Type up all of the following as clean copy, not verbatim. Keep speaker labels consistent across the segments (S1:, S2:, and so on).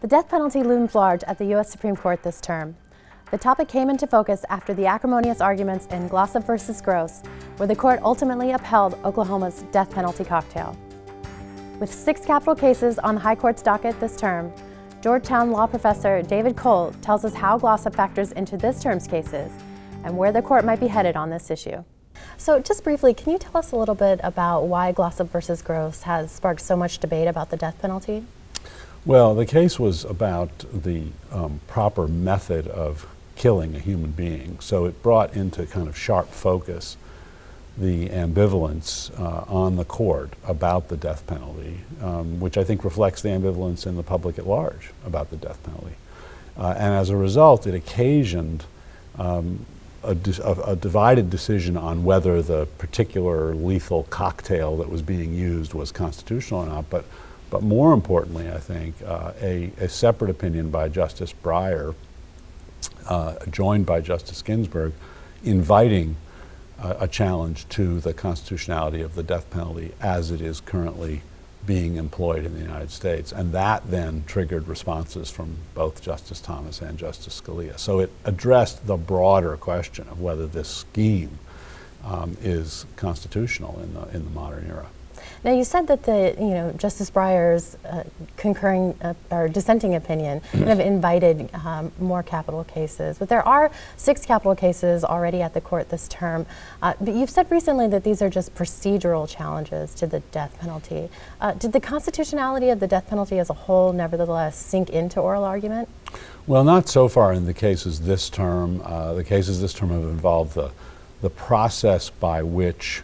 S1: The death penalty looms large at the U.S. Supreme Court this term. The topic came into focus after the acrimonious arguments in Glossop versus Gross, where the court ultimately upheld Oklahoma's death penalty cocktail. With 6 capital cases on the High Court's docket this term, Georgetown law professor David Cole tells us how Glossop factors into this term's cases and where the court might be headed on this issue. So just briefly, can you tell us a little bit about why Glossop versus Gross has sparked so much debate about the death penalty?
S2: Well, the case was about the proper method of killing a human being. So it brought into kind of sharp focus the ambivalence on the court about the death penalty, which I think reflects the ambivalence in the public at large about the death penalty. And as a result, it occasioned a divided decision on whether the particular lethal cocktail that was being used was constitutional or not. But more importantly, I think, a separate opinion by Justice Breyer, joined by Justice Ginsburg, inviting a challenge to the constitutionality of the death penalty as it is currently being employed in the United States. And that then triggered responses from both Justice Thomas and Justice Scalia. So it addressed the broader question of whether this scheme is constitutional in the modern era.
S1: Now, you said that Justice Breyer's concurring or dissenting opinion kind of invited more capital cases, but there are 6 capital cases already at the court this term. But you've said recently that these are just procedural challenges to the death penalty. Did the constitutionality of the death penalty as a whole nevertheless sink into oral argument?
S2: Well, not so far in the cases this term. The cases this term have involved the process by which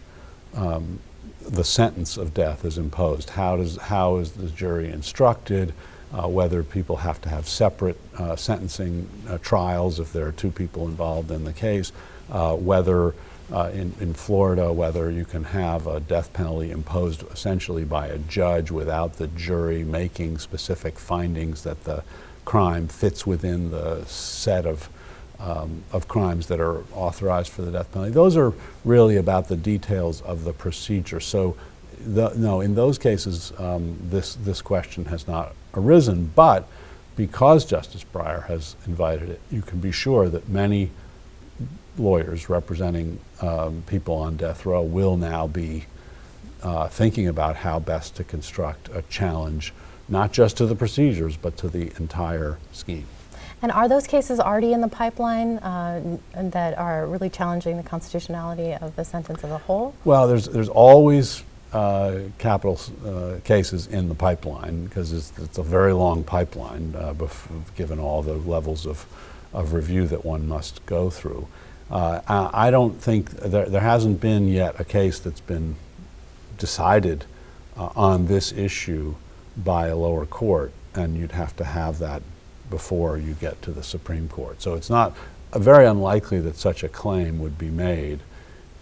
S2: the sentence of death is imposed. How is the jury instructed? Whether people have to have separate sentencing trials if there are 2 people involved in the case. Whether in Florida, whether you can have a death penalty imposed essentially by a judge without the jury making specific findings that the crime fits within the set of crimes that are authorized for the death penalty. Those are really about the details of the procedure. So, no, in those cases, this question has not arisen. But because Justice Breyer has invited it, you can be sure that many lawyers representing people on death row will now be thinking about how best to construct a challenge, not just to the procedures, but to the entire scheme.
S1: And are those cases already in the pipeline that are really challenging the constitutionality of the sentence as a whole? Well,
S2: there's always capital cases in the pipeline because it's a very long pipeline given all the levels of review that one must go through. I don't think there hasn't been yet a case that's been decided on this issue by a lower court, and you'd have to have that before you get to the Supreme Court. So it's not very unlikely that such a claim would be made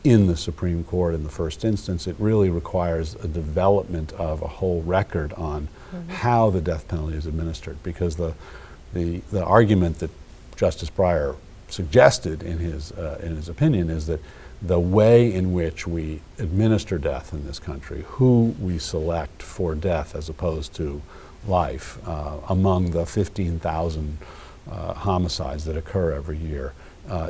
S2: in the Supreme Court in the first instance. It really requires a development of a whole record on how the death penalty is administered, because the argument that Justice Breyer suggested in his opinion is that the way in which we administer death in this country, who we select for death as opposed to life, among the 15,000 homicides that occur every year,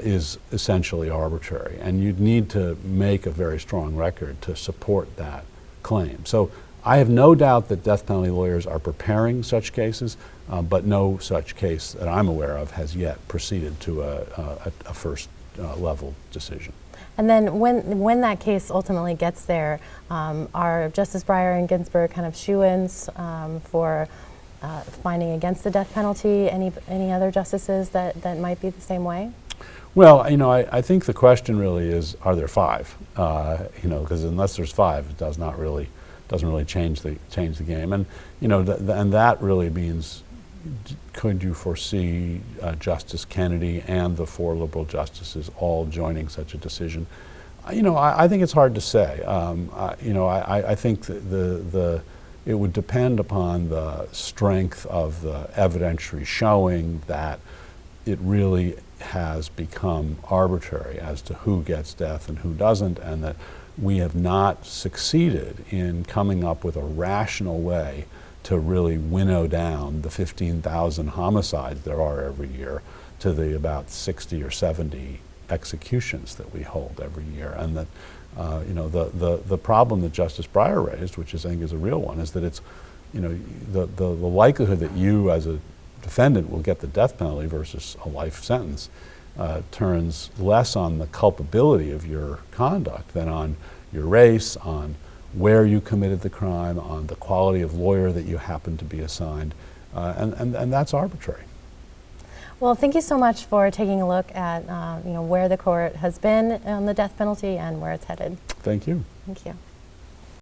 S2: is essentially arbitrary. And you'd need to make a very strong record to support that claim. So I have no doubt that death penalty lawyers are preparing such cases, but no such case that I'm aware of has yet proceeded to a first level decision.
S1: And then when that case ultimately gets there, are Justice Breyer and Ginsburg kind of shoo-ins for finding against the death penalty? Any other justices that might be the same way?
S2: Well, I think the question really is, are there 5? Because unless there's 5, it doesn't really change the game. And and that really means, could you foresee Justice Kennedy and the 4 liberal justices all joining such a decision? I think it's hard to say. I think it would depend upon the strength of the evidentiary showing that it really has become arbitrary as to who gets death and who doesn't, and that we have not succeeded in coming up with a rational way to really winnow down the 15,000 homicides there are every year to the about 60 or 70 executions that we hold every year. And that, the problem that Justice Breyer raised, which I think is a real one, is that it's, the likelihood that you as a defendant will get the death penalty versus a life sentence turns less on the culpability of your conduct than on your race, on where you committed the crime, on the quality of lawyer that you happen to be assigned, and that's arbitrary.
S1: Well, thank you so much for taking a look at where the court has been on the death penalty and where it's headed.
S2: Thank you.
S1: Thank you.